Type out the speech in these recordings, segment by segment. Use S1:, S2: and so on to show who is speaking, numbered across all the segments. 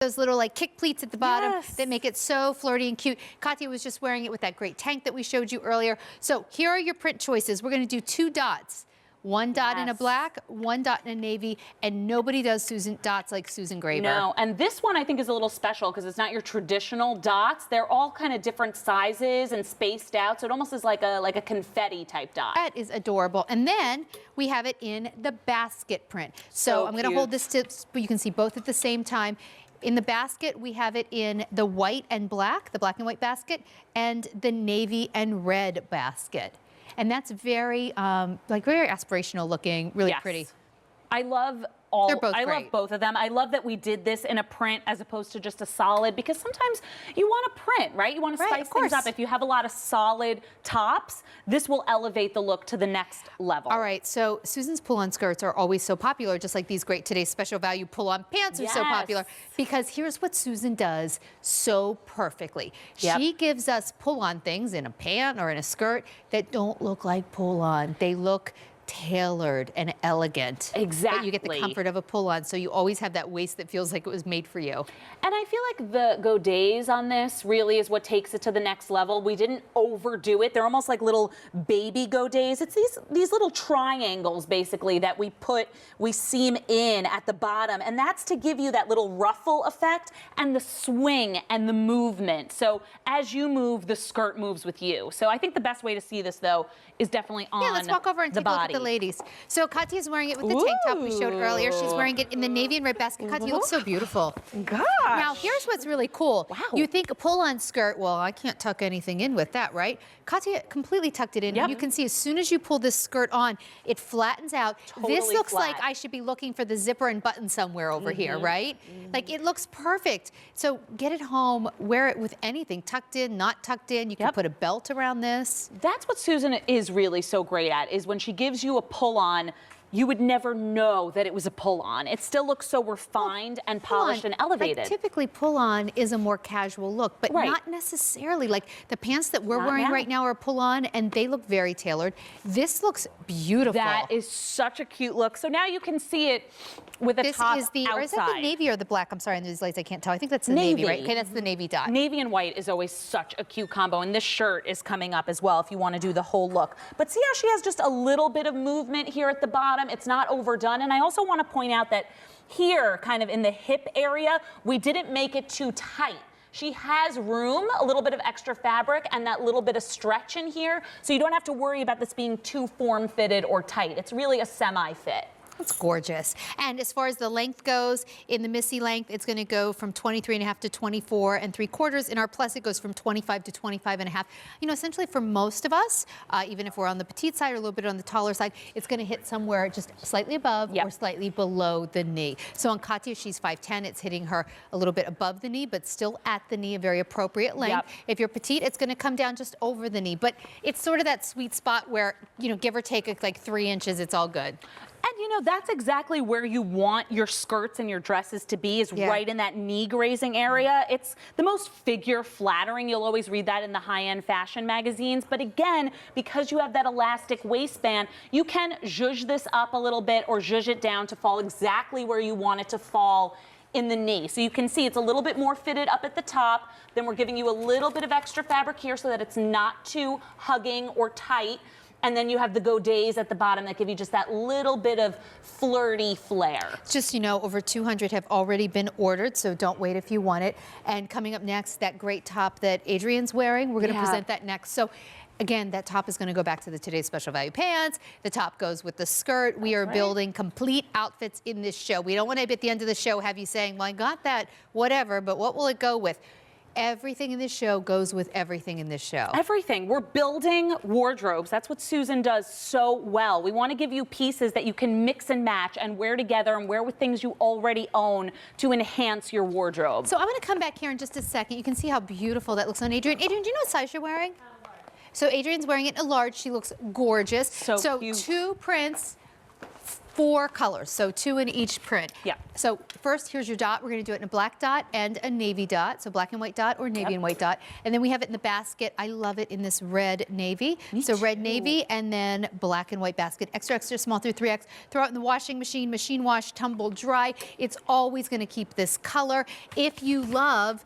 S1: those little like kick pleats at the bottom that make it so flirty and cute. Katya was just wearing it with that great tank that we showed you earlier. So here are your print choices. We're going to do 2 dots. 1 dot in a black, 1 dot in a navy, and nobody does dots like Susan Graber.
S2: No, and this one I think is a little special because it's not your traditional dots. They're all kind of different sizes and spaced out, so it almost is like a confetti type dot.
S1: That is adorable. And then we have it in the basket print. So I'm going to hold this tip so you can see both at the same time. In the basket, we have it in the white and black, the black and white basket, and the navy and red basket. And that's very, very aspirational looking, really pretty.
S2: I love love both of them. I love that we did this in a print as opposed to just a solid, because sometimes you want to print, right? You want to spice things up. If you have a lot of solid tops, this will elevate the look to the next level.
S1: All right, so Susan's pull-on skirts are always so popular, just like these great Today's Special Value pull-on pants are so popular, because here's what Susan does so perfectly. She gives us pull-on things in a pant or in a skirt that don't look like pull-on. They look tailored and elegant.
S2: Exactly.
S1: But you get the comfort of a pull-on, so you always have that waist that feels like it was made for you.
S2: And I feel like the godets on this really is what takes it to the next level. We didn't overdo it. They're almost like little baby godets. It's these little triangles, basically, that we seam in at the bottom, and that's to give you that little ruffle effect and the swing and the movement. So as you move, the skirt moves with you. So I think the best way to see this, though, is definitely on the body.
S1: Yeah, let's walk over and take a look at the ladies. So Katya's wearing it with the tank top we showed earlier. She's wearing it in the navy and red basket. Katya, you look so beautiful.
S3: Gosh.
S1: Now, here's what's really cool. Wow. You think a pull-on skirt, well, I can't tuck anything in with that, right? Katya completely tucked it in. And you can see as soon as you pull this skirt on, it flattens out. Totally this looks like I should be looking for the zipper and button somewhere over here, right? Like, it looks perfect. So get it home, wear it with anything, tucked in, not tucked in. You can put a belt around this.
S2: That's what Susan is really so great at, is when she gives you a pull-on, you would never know that it was a pull-on. It still looks so refined and polished and elevated.
S1: Like, typically, pull-on is a more casual look, but not necessarily. Like, the pants that we're wearing right now are pull-on, and they look very tailored. This looks beautiful.
S2: That is such a cute look. So now you can see it with a top outside.
S1: Or is that the navy or the black? I'm sorry, in these lights I can't tell. I think that's the navy, right? Okay, that's the navy dot.
S2: Navy and white is always such a cute combo, and this shirt is coming up as well if you want to do the whole look. But see how she has just a little bit of movement here at the bottom? It's not overdone. And I also want to point out that here, kind of in the hip area, we didn't make it too tight. She has room, a little bit of extra fabric, and that little bit of stretch in here, so you don't have to worry about this being too form-fitted or tight. It's really a semi-fit.
S1: It's gorgeous. And as far as the length goes, in the Missy length, it's going to go from 23.5 to 24.75. In our plus, it goes from 25 to 25.5. You know, essentially for most of us, even if we're on the petite side or a little bit on the taller side, it's going to hit somewhere just slightly above or slightly below the knee. So on Katya, she's 5'10". It's hitting her a little bit above the knee, but still at the knee, a very appropriate length. If you're petite, it's going to come down just over the knee. But it's sort of that sweet spot where, you know, give or take like 3 inches, it's all good.
S2: And you know, that's exactly where you want your skirts and your dresses to be, is right in that knee grazing area. It's the most figure flattering. You'll always read that in the high-end fashion magazines. But again, because you have that elastic waistband, you can zhuzh this up a little bit or zhuzh it down to fall exactly where you want it to fall in the knee. So you can see it's a little bit more fitted up at the top. Then we're giving you a little bit of extra fabric here so that it's not too hugging or tight. And then you have the godets at the bottom that give you just that little bit of flirty flair.
S1: Just, you know, over 200 have already been ordered, so don't wait if you want it. And coming up next, that great top that Adrian's wearing, we're going to present that next. So again, that top is going to go back to the Today's Special Value pants. The top goes with the skirt. We are building complete outfits in this show. We don't want to, at the end of the show, have you saying, well, I got that, whatever, but what will it go with? Everything in this show goes with everything in this show.
S2: Everything. We're building wardrobes. That's what Susan does so well. We want to give you pieces that you can mix and match and wear together and wear with things you already own to enhance your wardrobe.
S1: So I'm going to come back here in just a second. You can see how beautiful that looks on Adrian. Adrian, do you know what size you're wearing? So Adrian's wearing it in a large. She looks gorgeous.
S2: So cute.
S1: 2 prints, 4 colors, so 2 in each print.
S2: Yeah.
S1: So first, here's your dot. We're going to do it in a black dot and a navy dot, so black and white dot or navy and white dot. And then we have it in the basket. I love it in this red navy. So red navy and then black and white basket. Extra, extra small through 3X. Throw it in the washing machine, machine wash, tumble dry. It's always going to keep this color. If you love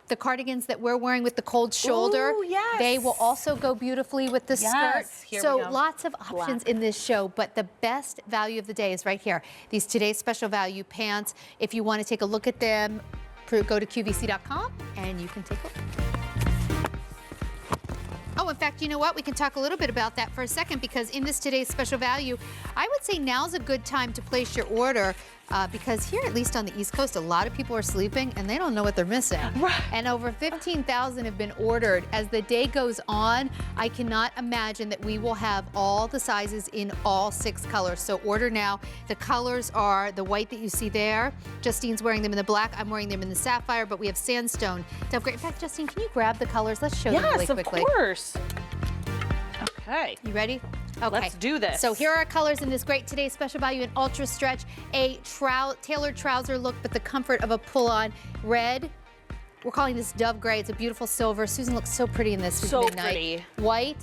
S1: the cardigans that we're wearing with the cold shoulder,
S2: ooh, yes.
S1: they will also go beautifully with the skirt.
S2: Here
S1: So
S2: we go.
S1: lots of options in this show, but the best value of the day is right here. These today's special value pants. If you want to take a look at them, go to QVC.com and you can take a look. Oh, in fact, you know what? We can talk a little bit about that for a second, because in this today's special value, I would say now's a good time to place your order because here, at least on the East Coast, a lot of people are sleeping and they don't know what they're missing.
S2: Right.
S1: And over 15,000 have been ordered. As the day goes on, I cannot imagine that we will have all the sizes in all 6 colors. So order now. The colors are the white that you see there. Justine's wearing them in the black. I'm wearing them in the sapphire, but we have sandstone. In fact, Justine, can you grab the colors? Let's show them really quickly.
S2: Yes, of course. Okay.
S1: You ready? Okay.
S2: Let's do this.
S1: So here are colors in this great today's special value in ultra stretch, a tailored trouser look, but the comfort of a pull-on. Red, we're calling this dove gray. It's a beautiful silver. Susan looks so pretty in this.
S2: So
S1: midnight.
S2: pretty.
S1: White,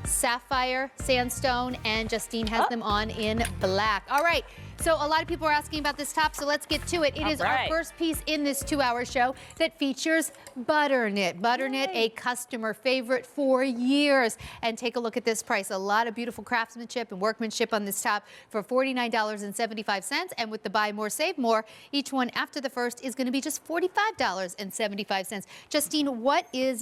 S1: sapphire, sandstone, and Justine has them on in black. All right. So a lot of people are asking about this top, so let's get to it. It is our first piece in this 2-hour show that features butternut. Butternut, a customer favorite for years. And take a look at this price. A lot of beautiful craftsmanship and workmanship on this top for $49.75. And with the buy more, save more, each one after the first is going to be just $45.75. Justine, what is